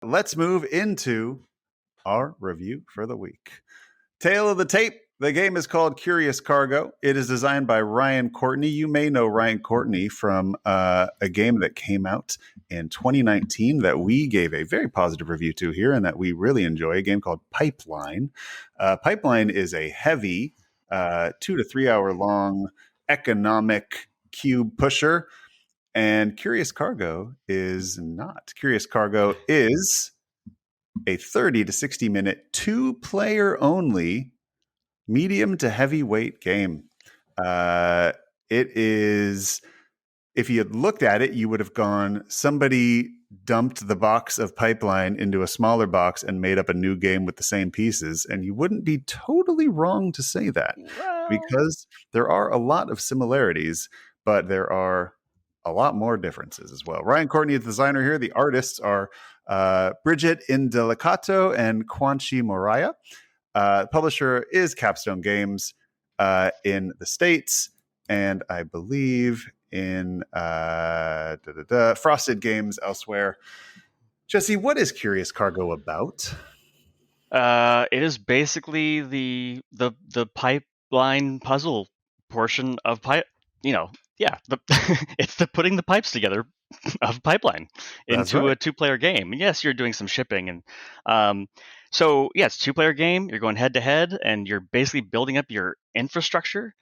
let's move into our review for the week. Tale of the Tape. The game is called Curious Cargo. It is designed by Ryan Courtney. You may know Ryan Courtney from a game that came out in 2019 that we gave a very positive review to here and that we really enjoy, a game called Pipeline. Pipeline is a heavy 2 to 3 hour long economic cube pusher, and Curious Cargo is not. Curious Cargo is a 30 to 60 minute, 2-player only, medium to heavyweight game. It is, if you had looked at it, you would have gone, somebody dumped the box of Pipeline into a smaller box and made up a new game with the same pieces. And you wouldn't be totally wrong to say that, because there are a lot of similarities, but there are a lot more differences as well. Ryan Courtney is the designer here. The artists are Bridget Indelicato and Quanchi Moraya. Publisher is Capstone Games in the States, and I believe in Frosted Games elsewhere. Jesse, what is Curious Cargo about? It is basically the pipeline puzzle portion of pipe. It's the putting the pipes together of Pipeline into a 2-player game. Yes, you're doing some shipping, and it's a 2-player game. You're going head to head, and you're basically building up your infrastructure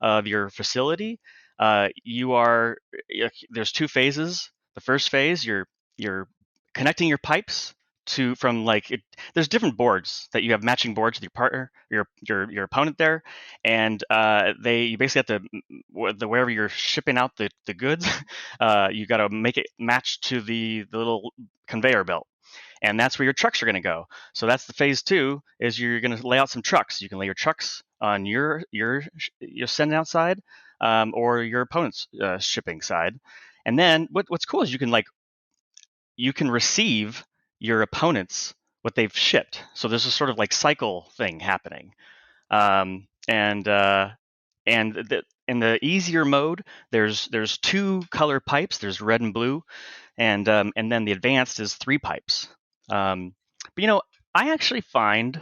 of your facility. There's 2 phases. The first phase, you're connecting your pipes there's different boards that you have, matching boards with your partner, your opponent there, and you basically have to, wherever you're shipping out the goods, you got to make it match to the little conveyor belt, and that's where your trucks are going to go. So that's the phase 2, is you're going to lay out some trucks. You can lay your trucks on your sending out side, or your opponent's shipping side, and then what's cool is you can receive your opponents what they've shipped. So there's a sort of like cycle thing happening. In the easier mode, there's 2 color pipes. There's red and blue, and then the advanced is 3 pipes. But I actually find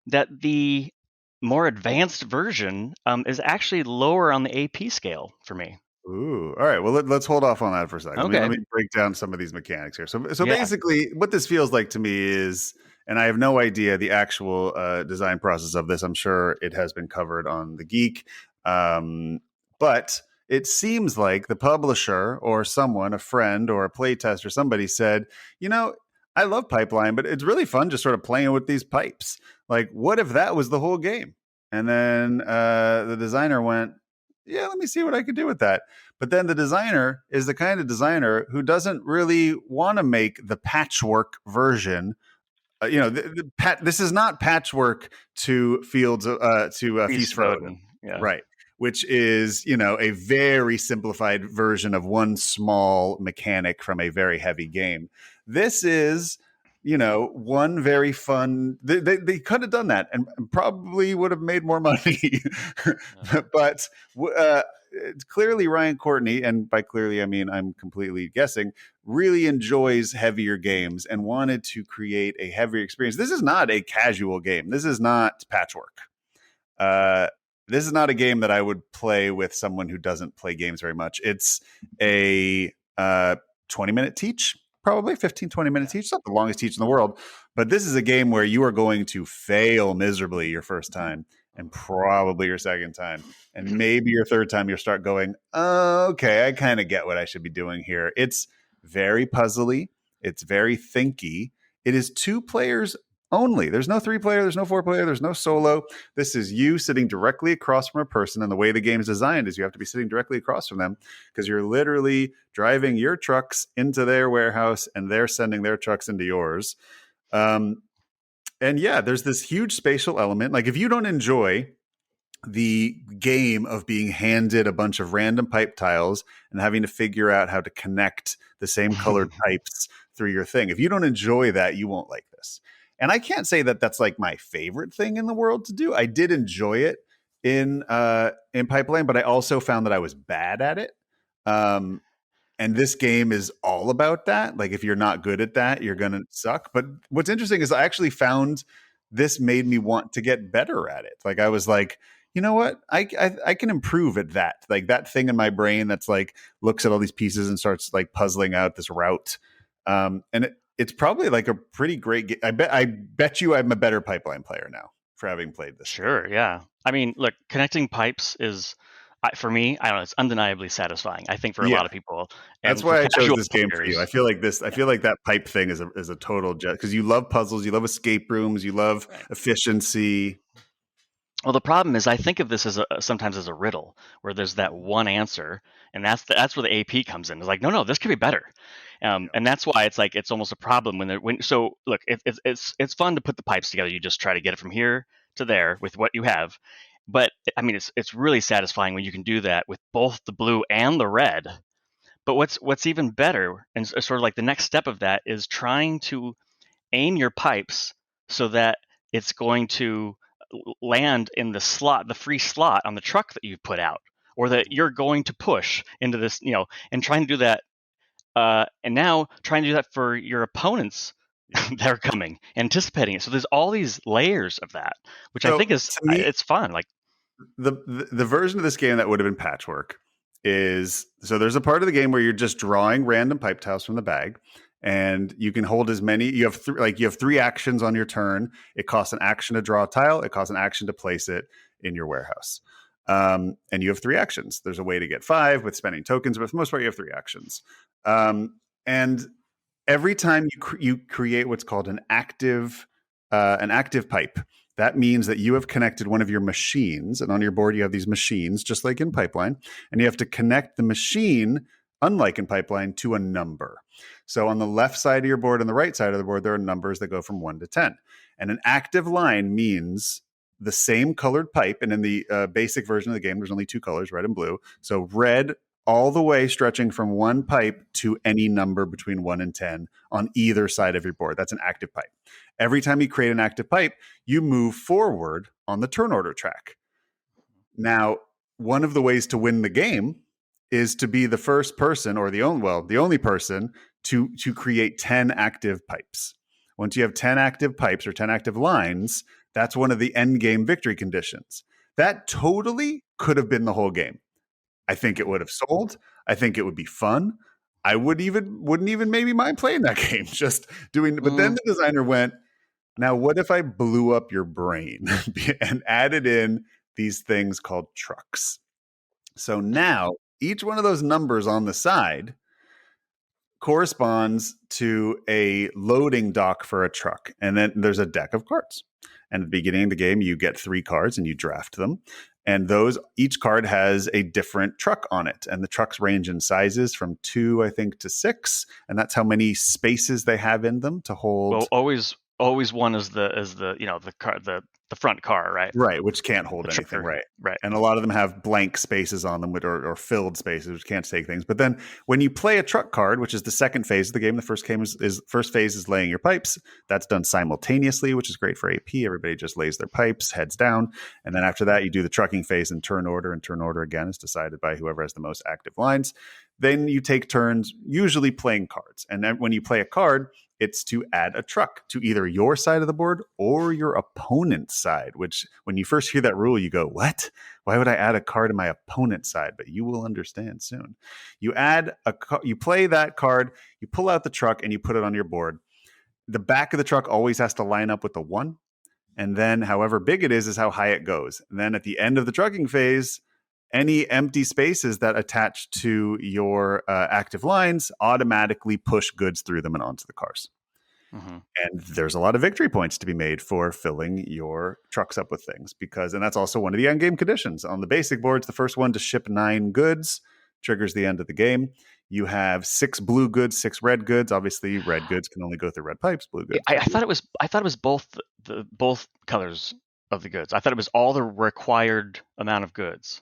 that the more advanced version is actually lower on the AP scale for me. Ooh, all right. Well, let's hold off on that for a second. Okay. Let me break down some of these mechanics here. So Yeah. basically, what this feels like to me is, and I have no idea the actual design process of this. I'm sure it has been covered on The Geek, but it seems like the publisher or someone, a friend or a playtest or somebody said, I love Pipeline, but it's really fun just sort of playing with these pipes. Like, what if that was the whole game? And then the designer went, yeah, let me see what I could do with that. But then the designer is the kind of designer who doesn't really want to make the patchwork version. This is not patchwork to Fields to Feast for Odin, right? Which is a very simplified version of one small mechanic from a very heavy game. This is one very fun. They could have done that and probably would have made more money. But clearly Ryan Courtney, and by clearly I mean I'm completely guessing, really enjoys heavier games and wanted to create a heavier experience. This is not a casual game. This is not Patchwork. This is not a game that I would play with someone who doesn't play games very much. It's a 20-minute teach. Probably 15, 20 minutes each. It's not the longest teach in the world, but this is a game where you are going to fail miserably your first time and probably your second time. And maybe your third time you'll start going, oh, okay, I kind of get what I should be doing here. It's very puzzly. It's very thinky. It is 2 players only. There's no 3-player. There's no 4-player. There's no solo. This is you sitting directly across from a person. And the way the game is designed is you have to be sitting directly across from them because you're literally driving your trucks into their warehouse and they're sending their trucks into yours. And yeah, there's this huge spatial element. Like if you don't enjoy the game of being handed a bunch of random pipe tiles and having to figure out how to connect the same colored pipes through your thing, if you don't enjoy that, you won't like this. And I can't say that that's like my favorite thing in the world to do. I did enjoy it in Pipeline, but I also found that I was bad at it. And this game is all about that. Like if you're not good at that, you're going to suck. But what's interesting is I actually found this made me want to get better at it. Like I was like, you know what? I can improve at that. Like that thing in my brain that's like looks at all these pieces and starts like puzzling out this route. And it's probably like a pretty great game. I bet you I'm a better pipeline player now for having played this game. Sure, yeah. I mean, look, connecting pipes is, for me, I don't know, it's undeniably satisfying. I think for a Yeah. lot of people, That's and for why I chose casual this game for you. I players, feel like this. I yeah, feel like that pipe thing is a total jet because you love puzzles, you love escape rooms, you love right. efficiency. Well, the problem is I think of this as sometimes as a riddle where there's that one answer, and that's where the AP comes in. It's like, no, no, this could be better, Yeah. and that's why it's like it's almost a problem when. So look, it's fun to put the pipes together. You just try to get it from here to there with what you have, but I mean it's really satisfying when you can do that with both the blue and the red. But what's even better, and sort of like the next step of that, is trying to aim your pipes so that it's going to land in the slot, the free slot on the truck that you've put out, or that you're going to push into this, and trying to do that. And now trying to do that for your opponents that are coming, anticipating it. So there's all these layers of that, which I think So is to me, it's fun. Like, the version of this game that would have been patchwork is so there's a part of the game where you're just drawing random pipe tiles from the bag, and you can hold as many. You have three actions on your turn. It costs an action to draw a tile. It costs an action to place it in your warehouse. And you have three actions. There's a way to get five with spending tokens, but for the most part, you have three actions. And every time you create what's called an active pipe, that means that you have connected one of your machines, and on your board you have these machines, just like in Pipeline, and you have to connect the machine, unlike in Pipeline, to a number. So on the left side of your board and the right side of the board, there are numbers that go from 1 to 10. And an active line means the same colored pipe. And in the basic version of the game, there's only two colors, red and blue. So red all the way stretching from one pipe to any number between 1 and 10 on either side of your board. That's an active pipe. Every time you create an active pipe, you move forward on the turn order track. Now, one of the ways to win the game is to be the first person, or the only person to create 10 active pipes. Once you have 10 active pipes or 10 active lines, that's one of the end game victory conditions. That totally could have been the whole game. I think it would have sold. I think it would be fun. I wouldn't even maybe mind playing that game, just doing. But then mm, the designer went, now, what if I blew up your brain and added in these things called trucks? So now each one of those numbers on the side corresponds to a loading dock for a truck. And then there's a deck of cards. And at the beginning of the game, you get three cards and you draft them. And each card has a different truck on it. And the trucks range in sizes from 2, I think, to 6. And that's how many spaces they have in them to well, hold. always one is the the car, the front car, right? Right, which can't The hold anything, trailer, right. right? And a lot of them have blank spaces on them or filled spaces, which can't take things. But then when you play a truck card, which is the second phase of the game, the first phase is laying your pipes. That's done simultaneously, which is great for AP. Everybody just lays their pipes, heads down. And then after that, you do the trucking phase in turn order, and turn order again is decided by whoever has the most active lines. Then you take turns, usually playing cards. And then when you play a card, it's to add a truck to either your side of the board or your opponent's side, which when you first hear that rule, you go, what? Why would I add a card to my opponent's side? But you will understand soon. You play that card, you pull out the truck, and you put it on your board. The back of the truck always has to line up with the 1. And then however big it is how high it goes. And then at the end of the trucking phase, any empty spaces that attach to your active lines automatically push goods through them and onto the cars. Mm-hmm. And there's a lot of victory points to be made for filling your trucks up with things and that's also one of the end game conditions. On the basic boards, the first one to ship 9 goods triggers the end of the game. You have 6 blue goods, 6 red goods. Obviously, red goods can only go through red pipes. Blue goods. I thought it was both the both colors of the goods. I thought it was all the required amount of goods.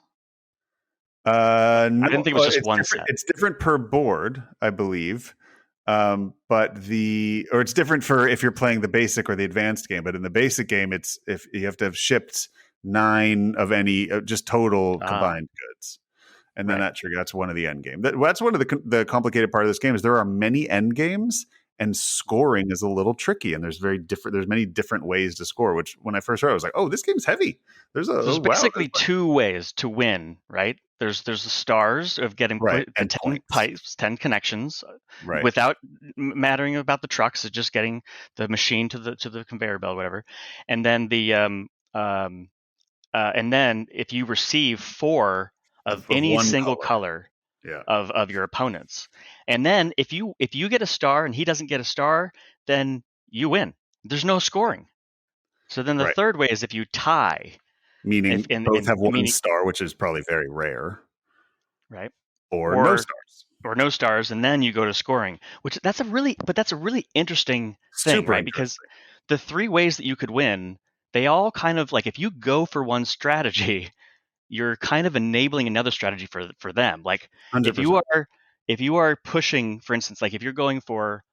No, I didn't think it was just one set. It's different per board, I believe. But it's different for if you're playing the basic or the advanced game. But in the basic game, it's if you have to have shipped 9 of any just total combined goods. and then Right. that's one of the end game. That's one of the complicated part of this game is there are many end games, and scoring is a little tricky. And there's many different ways to score. Which when I first heard, I was like, oh, this game's heavy. There's So oh there's wow, basically two ways to win, right? There's the stars of getting right, the and 10 points, pipes, 10 connections, right, without mattering about the trucks. It's just getting the machine to the conveyor belt, whatever. And then and then if you receive four of of any one single color, color yeah, of your opponents, and then if you get a star and he doesn't get a star, then you win. There's no scoring. So then the right. third way is if you tie, if Meaning both have in one meaning star, which is probably very rare, right, or no or stars. no stars, and then you go to scoring, which that's a really interesting thing, Super right? Because interesting. the three ways that you could win, they all kind of like if you go for one strategy, you're kind of enabling another strategy for them. Like if you 100%. are if you are pushing, for instance, like if you're going for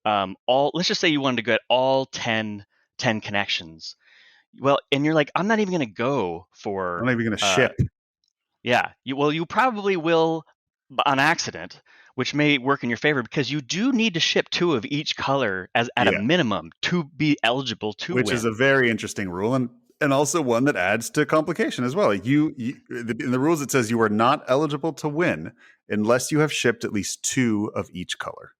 all, let's just say you wanted to get all 10 connections. Well, and you're like, I'm not even going to go I'm for not even going to uh, ship. yeah, you probably will on accident, which may work in your favor because you do need to ship two of each color as at a Yeah, minimum to be eligible to which is a win. very interesting rule, and also one that adds to complication as well. In the rules it says you are not eligible to win unless you have shipped at least two of each color.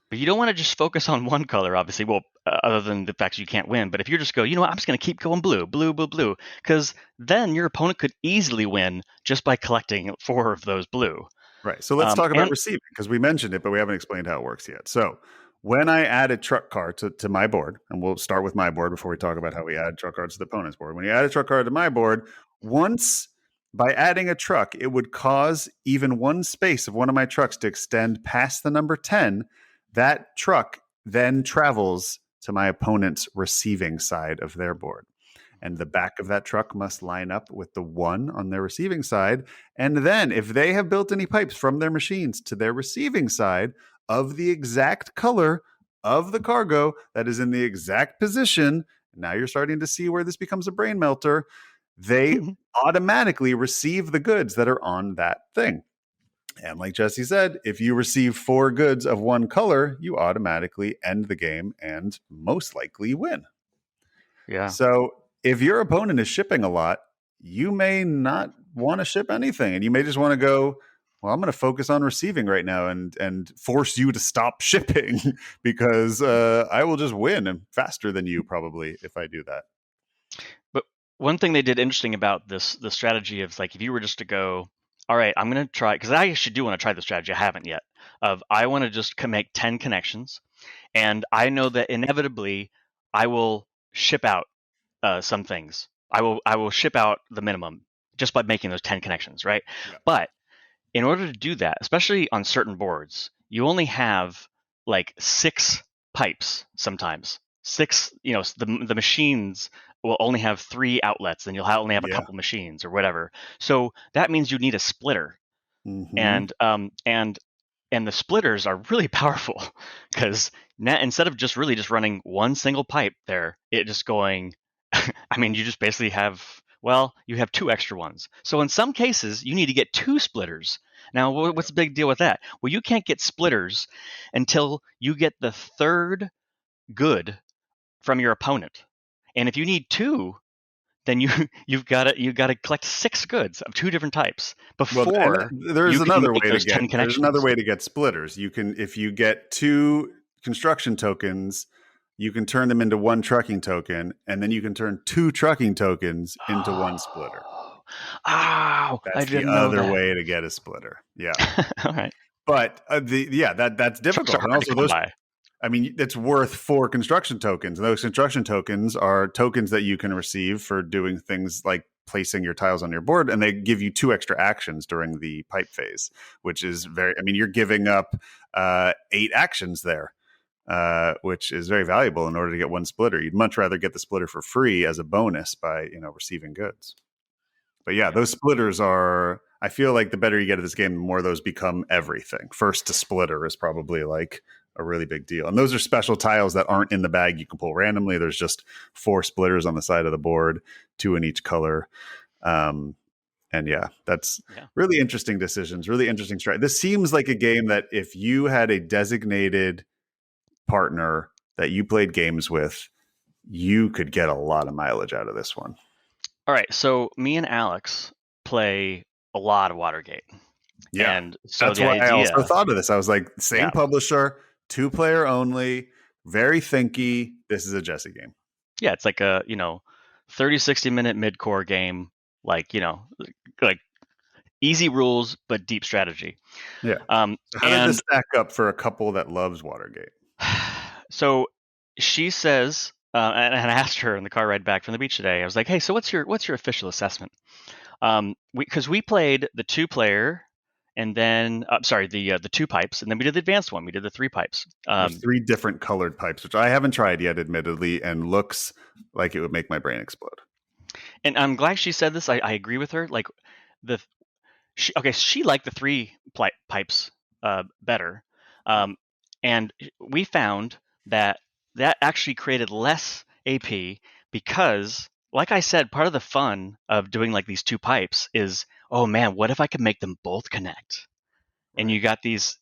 But you don't want to just focus on one color, obviously. Well, other than the fact you can't win. But if you just go, you know what, I'm just going to keep going blue, blue, blue, blue, because then your opponent could easily win just by collecting four of those blue. Right. So let's talk about And receiving because we mentioned it, but we haven't explained how it works yet. So when I add a truck car to my board, and we'll start with my board before we talk about how we add truck cards to the opponent's board. When you add a truck card to my board, once by adding a truck, it would cause even one space of one of my trucks to extend past the number 10. That truck then travels to my opponent's receiving side of their board. And the back of that truck must line up with the one on their receiving side. And then, if they have built any pipes from their machines to their receiving side of the exact color of the cargo that is in the exact position, now you're starting to see where this becomes a brain melter. They automatically receive the goods that are on that thing. And like Jesse said, if you receive four goods of one color, you automatically end the game and most likely win. yeah, So if your opponent is shipping a lot, you may not want to ship anything, and you may just want to go, well, I'm going to focus on receiving right now, and force you to stop shipping because I will just win and faster than you probably if I do that. but one thing they did interesting about the strategy of like if you were just to go, all right, I'm going to try because I actually do want to try the strategy. I haven't yet. Of I want to just make 10 connections, and I know that inevitably I will ship out some things. I will ship out the minimum just by making those 10 connections, right? Yeah. But in order to do that, especially on certain boards, you only have like six pipes sometimes. Six, the machines will only have three outlets, and only have a Yeah. couple machines or whatever. So that means you need a splitter, Mm-hmm. and the splitters are really powerful because instead of just running one single pipe there, it just going. I mean, you just basically have, well, you have two extra ones. So in some cases, you need to get two splitters. Now, what's the big deal with that? Well, you can't get splitters until you get the third good from your opponent. And if you need two, then you've got to collect six goods of two different types Well, before and there's you can another make way to those get 10 connections. splitters. You can if you get two construction tokens, you can turn them into one trucking token, and then you can turn two trucking tokens into one splitter. Oh, oh, I That's the didn't know other that. way to get a splitter. Yeah. All right. But that's Trucks are difficult. And hard to also come those by. I mean, it's worth four construction tokens. And those construction tokens are tokens that you can receive for doing things like placing your tiles on your board, and they give you two extra actions during the pipe phase, which is I mean, you're giving up 8 actions there, which is very valuable in order to get one splitter. You'd much rather get the splitter for free as a bonus by, receiving goods. But yeah, Yeah. those splitters are. I feel like the better you get at this game, the more those become everything. First to splitter is probably like a really big deal. And those are special tiles that aren't in the bag you can pull randomly. There's just 4 splitters on the side of the board, 2 in each color. And And yeah, that's Yeah. really interesting decisions, really interesting strategy. This seems like a game that if you had a designated partner that you played games with, you could get a lot of mileage out of this one. All right. So me and Alex play a lot of Watergate, Yeah. and so That's the why I also idea, thought of this. I was like, same yeah, publisher, 2-player only, very thinky. This is a Jesse game. yeah, it's like a 30-60 minute mid-core game, like like easy rules but deep strategy. Yeah. So how did this And stack up for a couple that loves Watergate? so she says, and I asked her in the car ride back from the beach today. I was like, "Hey, so what's your official assessment?" Because we played the 2-player, and then sorry, the 2 pipes, and then we did the advanced one. We did the 3 pipes. There's 3 different colored pipes, which I haven't tried yet, admittedly, and looks like it would make my brain explode. And I'm glad she said this. I agree with her. Like the she liked the 3 pipes better, um, and we found that that actually created less AP because, like I said, part of the fun of doing like these 2 pipes is, oh man, what if I could make them both connect? And Right. you got these,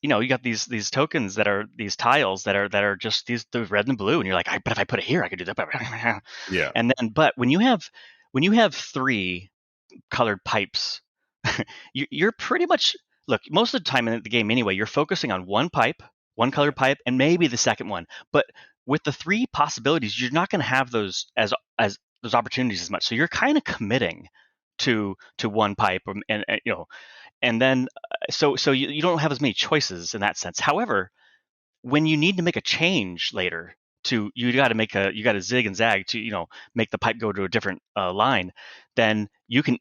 these tokens that are these tiles that are just the red and blue, and you're like, but if I put it here, I could do that. Yeah. And then, but when you have 3 colored pipes, you're pretty much, look, most of the time in the game anyway, you're focusing on one pipe, one colored pipe, and maybe the second one. But with the 3 possibilities, you're not going to have those as those opportunities as much. So you're kind of committing to one pipe, and then so you don't have as many choices in that sense. However, when you need to make a change later, you got to zig and zag to make the pipe go to a different line, then you can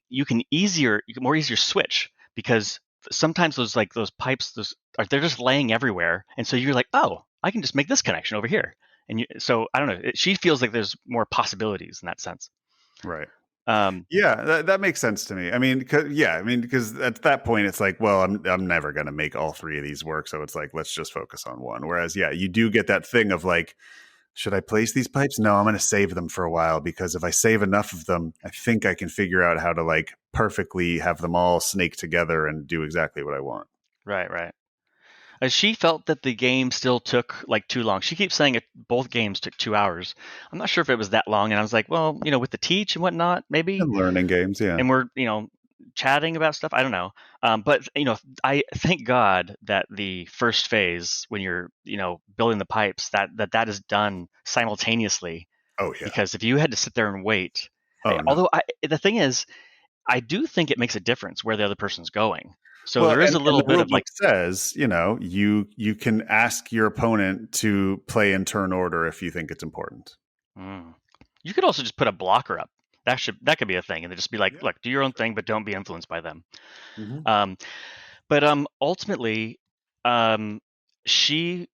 more easier switch, because sometimes those pipes, they're just laying everywhere, and so you're like, oh, I can just make this connection over here. So I don't know, she feels like there's more possibilities in that sense. Right. um, Yeah, that makes sense to me. I mean, because at that point it's like, well, I'm never going to make all 3 of these work, so it's like, let's just focus on one. Whereas, yeah, you do get that thing of like, should I place these pipes? No, I'm going to save them for a while, because if I save enough of them, I think I can figure out how to like perfectly have them all snake together and do exactly what I want. right, right. She felt that the game still took like too long. She keeps saying both games took 2 hours. I'm not sure if it was that long, and I was like, well, with the teach and whatnot, maybe. And learning games, yeah. And we're chatting about stuff. I don't know, but I thank God that the first phase, when you're building the pipes, that is done simultaneously. Oh yeah. Because if you had to sit there and wait, Oh no. although the thing is, I do think it makes a difference where the other person's going. So Well, there is a and little the bit rule of like, book says, you can ask your opponent to play in turn order if you think it's important. mm. You could also just put a blocker up. That could be a thing, and then just be like, Yeah, look, do your own sure. thing, but don't be influenced by them. Hmm. Um, but ultimately, um, she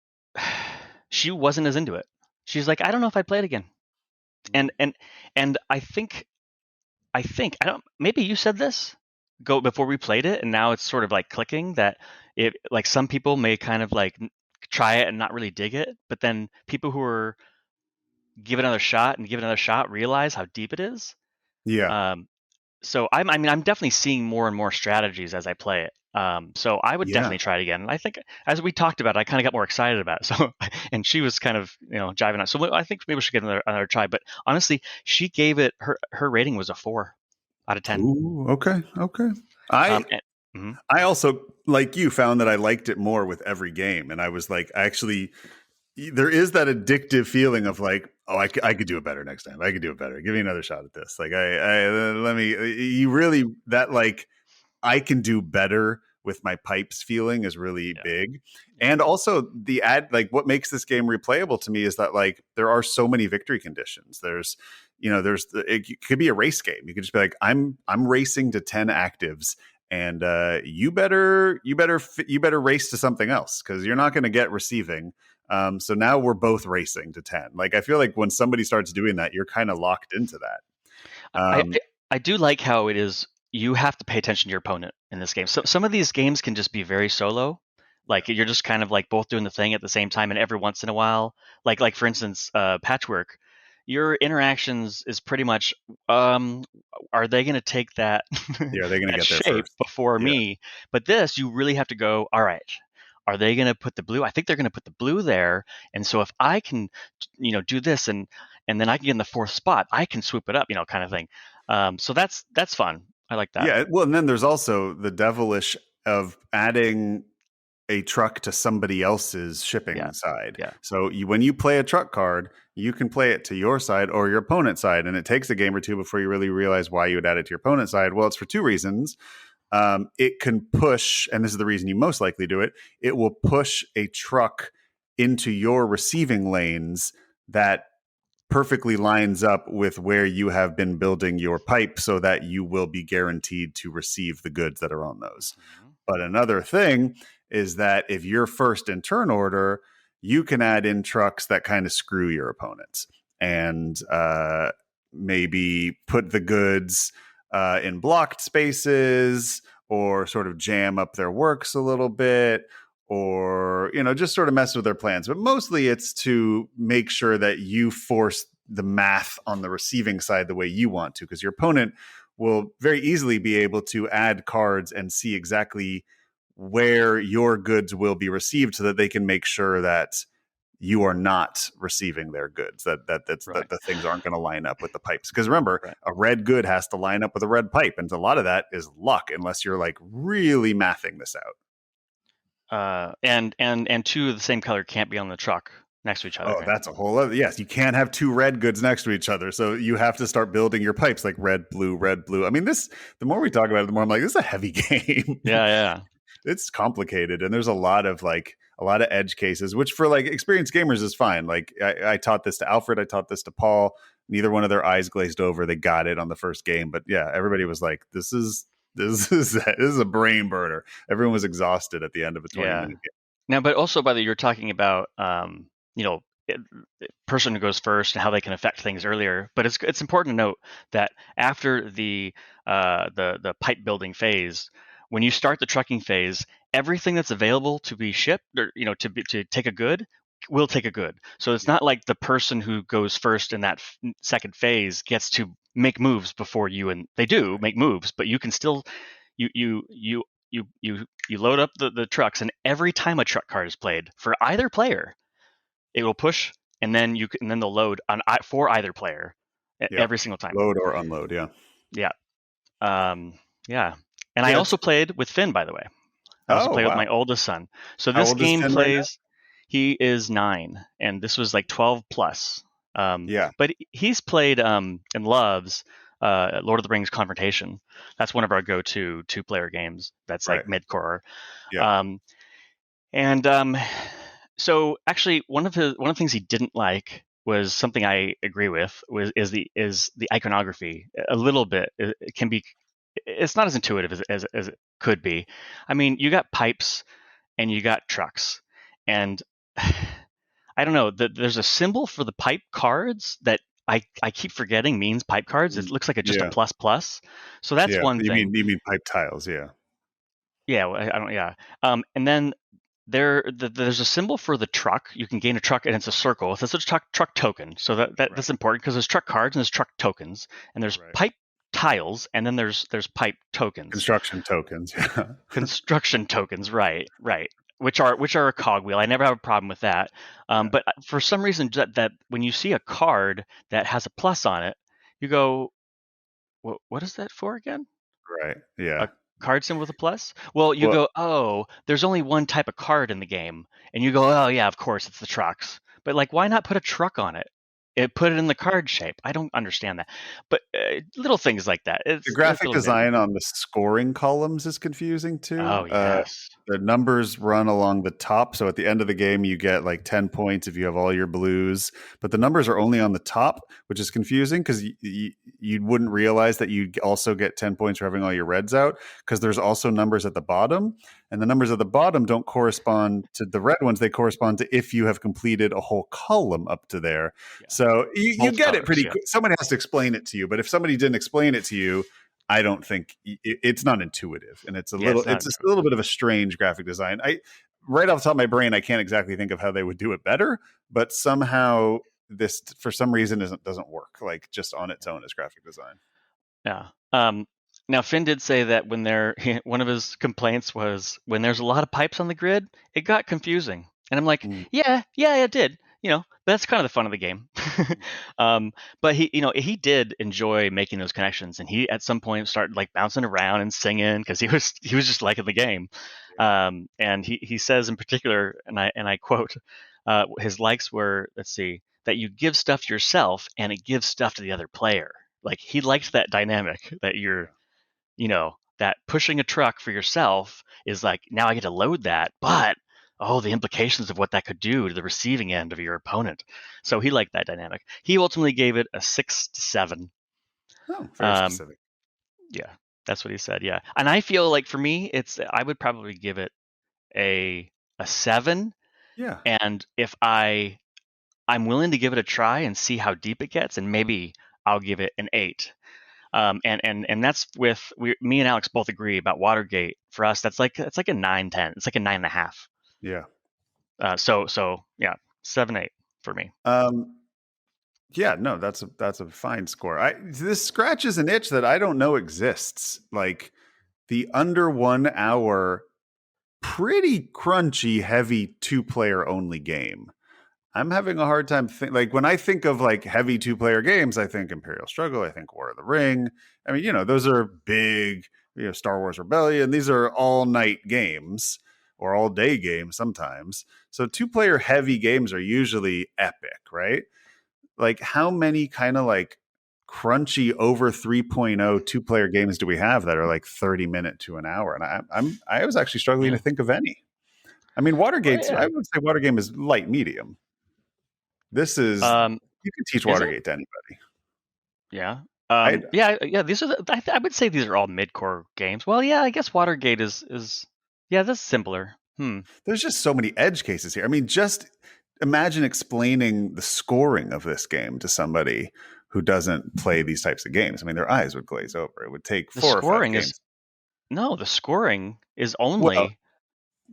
she wasn't as into it. She's like, I don't know if I'd play it again. And I think I don't. Maybe you said this go before we played it, and now it's sort of like clicking that it, like, some people may kind of like try it and not really dig it, but then people who are give another shot realize how deep it is. Yeah, Um, so I'm definitely seeing more and more strategies as I play it. So I would yeah. definitely try it again. And I think, as we talked about, I kind of got more excited about it. So, and she was kind of jiving on. So I think maybe we should get another try. But honestly, she gave it, her rating was a 4 out of 10. Ooh, okay, okay. I And, mhm, I also, like you, found that I liked it more with every game, and I was like, actually, there is that addictive feeling of like, oh, I could do it better next time. I could do it better. Give me another shot at this. Like, let me. You really, that like, I can do better with my pipes feeling is really yeah, big. yeah, And also like what makes this game replayable to me is that like there are so many victory conditions. It could be a race game. You could just be like, I'm racing to 10 actives, and you better race to something else, because you're not going to get receiving. So now we're both racing to 10. Like, I feel like when somebody starts doing that, you're kind of locked into that. I, Um, I I do like how it is. You have to pay attention to your opponent in this game. So some of these games can just be very solo. Like, you're just kind of like both doing the thing at the same time, and every once in a while, like for instance, Patchwork. your interactions is pretty much, um, are they going to take that Yeah, are they going to that get there shape first? before Yeah. me? But this, you really have to go. All right, are they going to put the blue? I think they're going to put the blue there, and so if I can, do this, and then I can get in the fourth spot, I can swoop it up, kind of thing. So that's fun. I like that. Yeah. Well, and then there's also the devilish of adding a truck to somebody else's Yeah, shipping side. yeah. So when you play a truck card, you can play it to your side or your opponent's side, and it takes a game or two before you really realize why you would add it to your opponent's side. Well, it's for two reasons. It can push, and this is the reason you most likely do it. It will push a truck into your receiving lanes that perfectly lines up with where you have been building your pipe so that you will be guaranteed to receive the goods that are on those. Mhm. But another thing is that if you're first in turn order, you can add in trucks that kind of screw your opponents and maybe put the goods in blocked spaces or sort of jam up their works a little bit or just sort of mess with their plans. But mostly it's to make sure that you force the math on the receiving side the way you want to, because your opponent will very easily be able to add cards and see exactly where your goods will be received so that they can make sure that you are not receiving their goods, that Right, the things aren't going to line up with the pipes. Because remember, right. a red good has to line up with a red pipe, and a lot of that is luck unless you're like really mathing this out. And two of the same color can't be on the truck next to each other. Oh, that's a whole other. Yes, you can't have two red goods next to each other. So you have to start building your pipes like red, blue, red, blue. I mean, the more we talk about it, the more I'm like, this is a heavy game. Yeah, yeah, It's complicated. And there's a lot of edge cases, which for like experienced gamers is fine. Like I taught this to Alfred. I taught this to Paul. Neither one of their eyes glazed over. They got it on the first game. But yeah, everybody was like, this is a brain burner. Everyone was exhausted at the end of a 20 yeah. minute game. Now, but also, by the you're talking about, person who goes first and how they can affect things earlier. But it's important to note that after the pipe building phase, when you start the trucking phase, everything that's available to be shipped or to take a good will take a good. So it's not like the person who goes first in that second phase gets to make moves before you, and they do make moves, but you can still you load up the trucks, and every time a truck card is played for either player, it will push, and then they'll load for either player Yeah. every single time. Load or unload. Yeah. Yeah, um, yeah. And I Yeah. also played with Finn, by the way. I also Oh, played with wow. my oldest son. So How this old is game Finn right now? plays. He is 9, and this was like 12 plus. Yeah. But he's played and loves Lord of the Rings Confrontation. That's one of our go-to two-player games. That's like Right. mid-core. Yeah. Um, and so actually, one of the things he didn't like was something I agree with is the iconography. A little bit, it can be. It's not as intuitive as it could be. I mean, you got pipes and you got trucks, and I don't know. There's a symbol for the pipe cards that I keep forgetting means pipe cards. It looks like it's just a Yeah. plus plus. So that's Yeah. one You thing. mean pipe tiles? Yeah. Yeah, well, I don't. Yeah, and then there's a symbol for the truck. You can gain a truck, and it's a circle. It's a truck token. So Right. that's important because there's truck cards and there's truck tokens, and there's Right. pipe tiles, and then there's pipe tokens, Construction tokens. Yeah. construction tokens. Right, right. Which are a cogwheel. I never have a problem with that. Yeah. But for some reason, that when you see a card that has a plus on it, you go, what is that for again? Right. A Yeah. card symbol with a plus? Well, you Well, go, oh, there's only one type of card in the game, and you go, oh yeah, of course it's the trucks. But like, why not put a truck on it? Put it in the card shape. I don't understand that. But little things like that. the It's a graphic little nitty. design on the scoring columns is confusing Oh too. yes. The numbers run along the top, so at the end of the game, you get like 10 points if you have all your blues. But the numbers are only on the top, which is confusing because you wouldn't realize that you'd also get 10 points for having all your reds out because there's also numbers at the bottom. And the numbers at the bottom don't correspond to the red ones. They correspond to if you have completed a whole column up to there. Yeah. So you Both get it colors. pretty Yeah. quick. Somebody has to explain it to you. But if somebody didn't explain it to you, I don't think it's not intuitive, and Yeah. It's not it's just a intuitive. little bit of a strange graphic design. I right off the top of my brain, I can't exactly think of how they would do it better, but somehow this for some reason doesn't work like just on its own as graphic design. Yeah. Now Finn did say that when one of his complaints was when there's a lot of pipes on the grid, it got confusing. And I'm like, Mm. yeah, it did. But that's kind of the fun of the game. um, but he did enjoy making those connections, and he at some point started like bouncing around and singing because he was just liking the game. And he says in particular, and I quote, his likes were, let's see, that you give stuff to yourself and it gives stuff to the other player. Like he liked that dynamic that that pushing a truck for yourself is like, now I get to load that, but the implications of what that could do to the receiving end of your opponent. So he liked that dynamic. He ultimately gave it a 6 to 7. Oh, very Um, specific. yeah, that's what he said. Yeah, and I feel like for me, I would probably give it a 7. Yeah. And if I'm willing to give it a try and see how deep it gets, and maybe I'll give it an 8. And that's me and Alex both agree about Watergate. For us, that's like a 9-10. It's like a 9.5. Yeah. So yeah, 7-8 for me. Yeah, no, that's a fine score. This scratches an itch that I don't know exists. Like the under 1 hour, pretty crunchy, heavy 2-player only game. I'm having a hard time like when I think of like heavy 2-player games, I think Imperial Struggle, I think War of the Ring. I mean, those are big, Star Wars Rebellion. These are all night games or all day games sometimes. So 2-player heavy games are usually epic, right? Like how many kind of like crunchy over 3.0 2-player games do we have that are like 30 minute to an hour? And I was actually struggling to Yeah. think of any. I mean, Well, Watergate's, I yeah. would say Watergame is light medium. This is, Um, you can teach is it? Watergate to anybody. Yeah. I Yeah. These are I would say these are all mid-core games. Well, yeah. I guess Watergate is yeah. That's simpler. There's just so many edge cases here. I mean, just imagine explaining the scoring of this game to somebody who doesn't play these types of games. I mean, their eyes would glaze over. It would take The 4 or 5 scoring is games. no. The scoring is Well, only.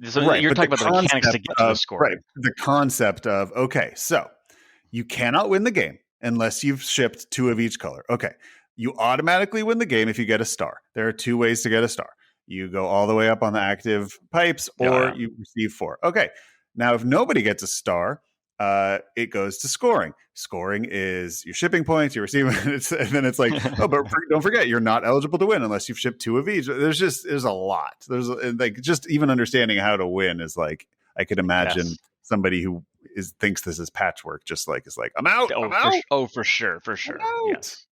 So right, you're but the talking about the mechanics to concept get to the of right, scoring. the concept of okay, so you cannot win the game unless you've shipped 2 of each color. Okay, you automatically win the game if you get a star. There are 2 ways to get a star. You go all the way up on the active pipes, or Yeah. you receive 4. Okay, now if nobody gets a star, it goes to scoring. Scoring is your shipping points, your receiving, and then it's like, oh, but don't forget, you're not eligible to win unless you've shipped 2 of each. There's a lot. There's like just even understanding how to win is like I could imagine Yes. somebody who thinks this is patchwork, just like is like I'm out, Oh, I'm out, for sure, for I'm sure. out. Yes.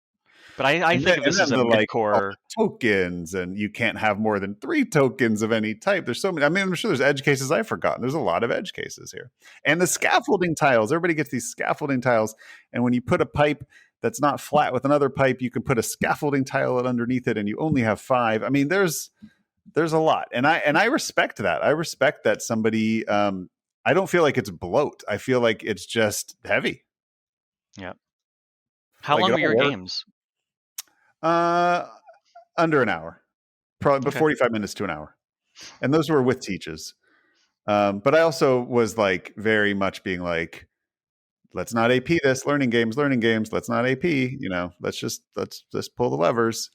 But I think of And this as then a the like all mid-core. the tokens, and you can't have more than 3 tokens of any type. There's so many. I mean, I'm sure there's edge cases I've forgotten. There's a lot of edge cases here, and the scaffolding tiles. Everybody gets these scaffolding tiles, and when you put a pipe that's not flat with another pipe, you can put a scaffolding tile underneath it, and you only have 5. I mean, there's a lot, and I respect that. I respect that somebody. I don't feel like it's bloat. I feel like it's just heavy. Yeah. How Like long it were your all works. games? Uh, Under an hour, probably, but Okay. 45 minutes to an hour, and those were with teaches. But I also was like very much being like, let's not AP this learning games. Let's not AP. Let's pull the levers.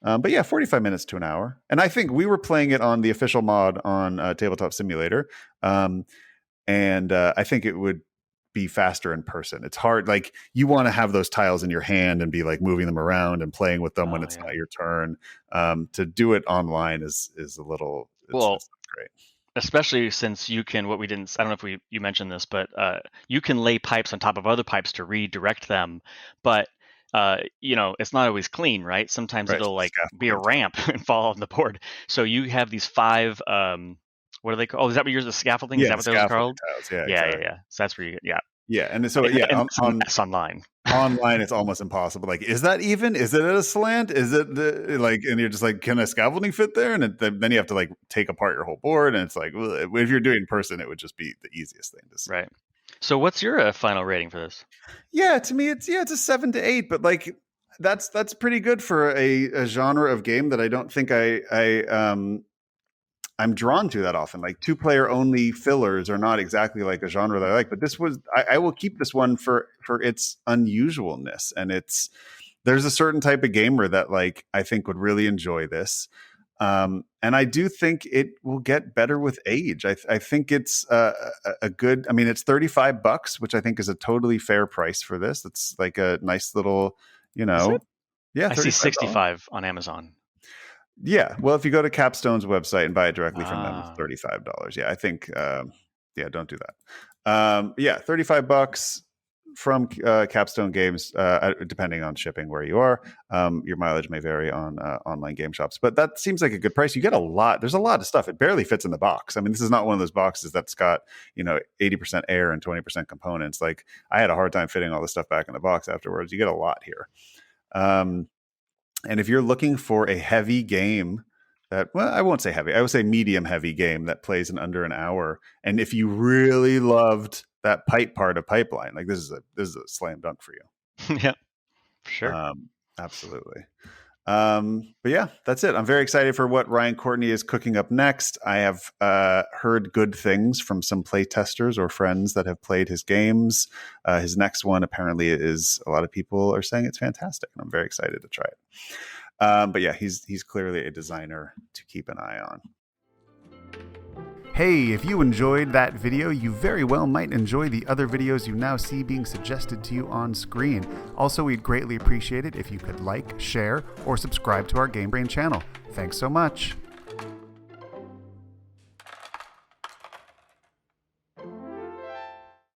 But yeah, 45 minutes to an hour. And I think we were playing it on the official mod on Tabletop Simulator. And I think it would be faster in person. It's hard. Like you want to have those tiles in your hand and be like moving them around and playing with them when Oh it's yeah. not your turn. To do it online is a little, Well, it's not great. especially since you can, what we didn't, I don't know if you mentioned this, but you can lay pipes on top of other pipes to redirect them, but it's not always clean, right? Sometimes Right. it'll like be a Scaffolding. ramp and fall on the board. So you have these 5, what are they called? Oh, is that what yours, the scaffolding? Is Yeah, that the what those are scaffolding called? tiles. Yeah, Yeah, yeah, exactly. yeah. So that's where you, yeah. Yeah, and so And, yeah, and that's a mess online. online it's almost impossible. Like, is that even? Is it at a slant? Is it like? And you're just like, can a scaffolding fit there? And then you have to like take apart your whole board, and it's like, well, if you're doing in person, it would just be the easiest thing to see. Right. So what's your final rating for this? Yeah, to me, it's a 7 to 8, but like that's pretty good for a genre of game that I don't think I I'm drawn to that often. Like 2-player only fillers are not exactly like a genre that I like, but this was I will keep this one for its unusualness, and there's a certain type of gamer that like I think would really enjoy this. And I do think it will get better with age. I think it's a good. I mean, it's $35, which I think is a totally fair price for this. It's like a nice little, Is it? yeah, I see $35. 65 on Amazon. Yeah, well, if you go to Capstone's website and buy it directly from them, it's Ah, $35. Yeah, I think. Yeah, don't do that. Yeah, $35 from Capstone Games, depending on shipping where you are. Your mileage may vary on online game shops, but that seems like a good price. You get a lot. There's a lot of stuff. It barely fits in the box. I mean, this is not one of those boxes that's got 80% air and 20% components. Like I had a hard time fitting all the stuff back in the box afterwards. You get a lot here. And if you're looking for a heavy game that, well, I won't say heavy, I would say medium heavy game that plays in under an hour. And if you really loved that pipe part of Pipeline, like this is a slam dunk for you. yeah, for sure. Absolutely. But yeah, that's it. I'm very excited for what Ryan Courtney is cooking up next. I have heard good things from some play testers or friends that have played his games. His next one apparently is, a lot of people are saying it's fantastic, and I'm very excited to try it. But yeah, he's clearly a designer to keep an eye on. Hey, if you enjoyed that video, you very well might enjoy the other videos you now see being suggested to you on screen. Also, we'd greatly appreciate it if you could like, share, or subscribe to our Game Brain channel. Thanks so much.